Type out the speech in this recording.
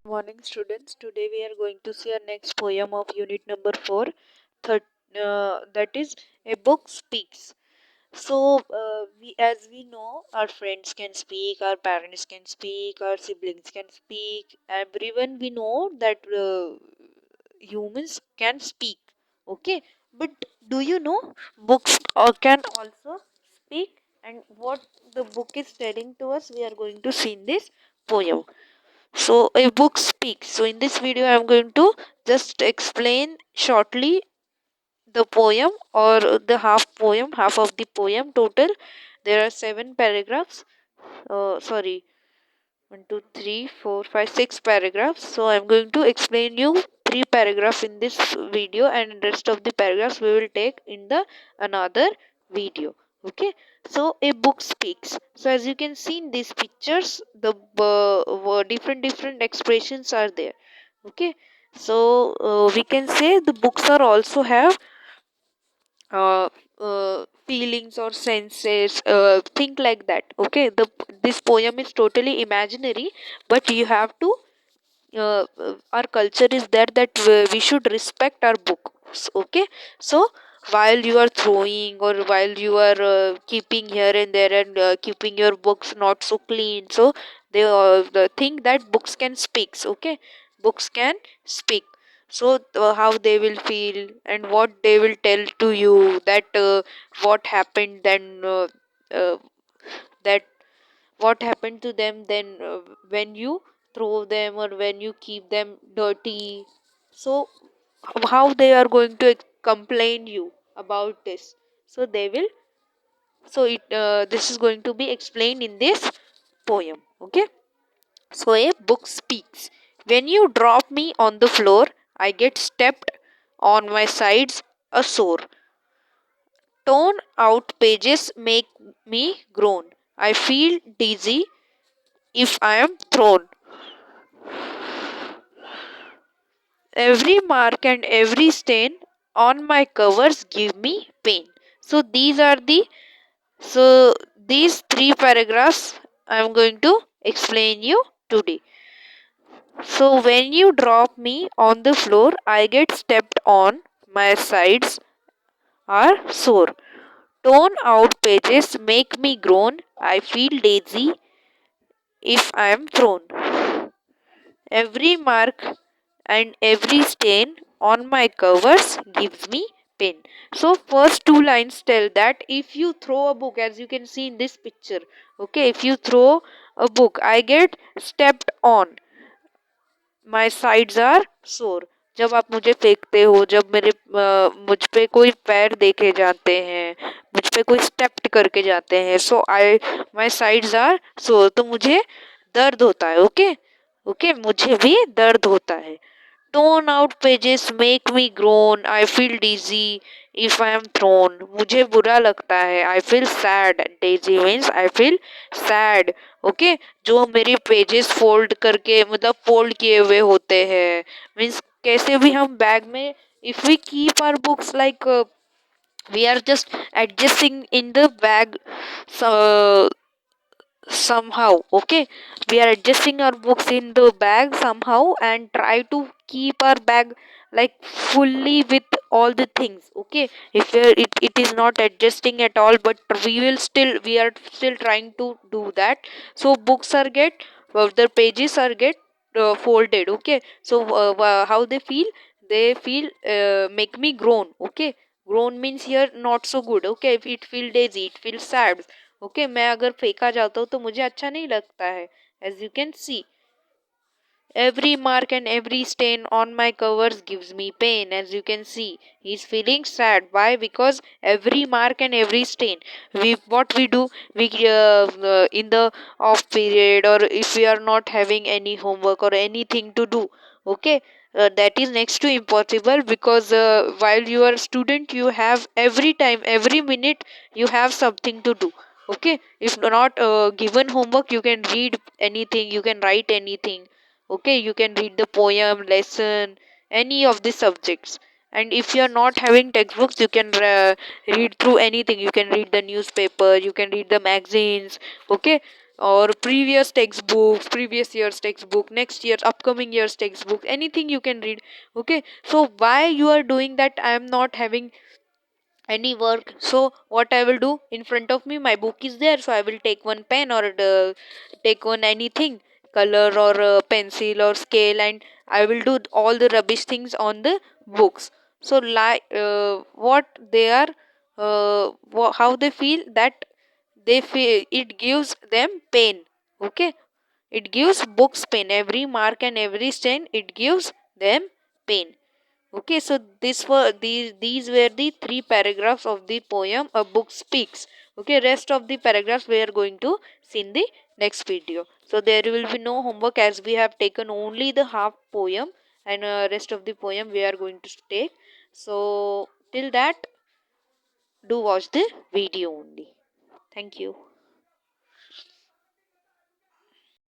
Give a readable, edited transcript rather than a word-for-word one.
Morning, students. Today we are going to see our next poem of unit number 4. That is A Book Speaks. As we know, our friends can speak, our parents can speak, our siblings can speak. Everyone we know that humans can speak. Okay, but do you know books can also speak? And what the book is telling to us, we are going to see in this poem. So a book speaks. So in this video, I'm going to just explain shortly the poem or the half of the poem total. There are 7 paragraphs. Sorry, 1, 2, 3, 4, 5, 6 paragraphs. So I'm going to explain you 3 paragraphs in this video, and rest of the paragraphs we will take in the another video. Okay. So a book speaks. So as you can see in these pictures, the different expressions are there. Okay. So we can say the books are also have feelings or senses, think like that. Okay, this poem is totally imaginary, but you have to our culture is that we should respect our books. Okay, so while you are throwing or while you are keeping here and there and keeping your books not so clean, so they think that books can speak. Okay, books can speak. So how they will feel and what they will tell to you, that what happened then, uh, that what happened to them then, when you throw them or when you keep them dirty. So how they are going to complain you about this. So they will, so it this is going to be explained in this poem. Okay, so a book speaks. When you drop me on the floor, I get stepped on my sides, a sore. Torn out pages make me groan. I feel dizzy if I am thrown. Every mark and every stain on my covers give me pain. So these 3 paragraphs I am going to explain you today. So when you drop me on the floor, I get stepped on. My sides are sore. Torn out pages make me groan. I feel lazy if I am thrown. Every mark and every stain on my covers gives me pain. So first 2 lines tell that if you throw a book, as you can see in this picture, okay, if you throw a book, I get stepped on. My sides are sore. जब आप मुझे फेंकते हो, जब मुझ पे कोई पैर देखे जाते हैं, मुझ पे कोई स्टेप करके जाते हैं, सो आई माई साइड्स आर सो, तो मुझे दर्द होता है. ओके, ओके, मुझे भी दर्द होता है. Torn out pages make me groan. I feel dizzy if I am thrown. मुझे बुरा लगता है. I feel sad. Dizzy means I feel sad. Okay, जो मेरे पेजेस फोल्ड करके मतलब फोल्ड किए हुए होते हैं, मीन्स कैसे भी हम बैग में, if we keep our books like we are just adjusting in the bag, so somehow. Okay, we are adjusting our books in the bag somehow and try to keep our bag like fully with all the things. Okay, if it is not adjusting at all, but we are still trying to do that. So books are get, the pages are get folded. Okay, so how they feel, they feel make me groan. Okay, groan means here not so good. Okay, if it feel dizzy, it feels sad. Okay, मैं अगर फेंका जाता हूँ तो मुझे अच्छा नहीं लगता है. As you can see, every mark and every stain on my covers gives me pain. As you can see, he's feeling sad. Why? Because every mark and every stain, we what we do, we in the off period, or if we are not having any homework or anything to do, okay, that is next to impossible, because while you are a student, you have every time, every minute, you have something to do. Okay, if not given homework, you can read anything, you can write anything. Okay, you can read the poem, lesson, any of the subjects. And if you are not having textbooks, you can read through anything. You can read the newspaper, you can read the magazines. Okay, or previous textbooks, previous year's textbook, next year's upcoming year's textbook, anything you can read. Okay, so why you are doing that? I am not having any work, so what I will do, in front of me my book is there, so I will take one pen or take one anything, color or pencil or scale, and I will do all the rubbish things on the books. So like what they are, how they feel, that they feel it gives them pain. Okay, it gives books pain, every mark and every stain, it gives them pain. Okay, so these were the three paragraphs of the poem A Book Speaks. Okay, rest of the paragraphs we are going to see in the next video. So there will be no homework as we have taken only the half poem, and rest of the poem we are going to take. So till that, do watch the video only. Thank you.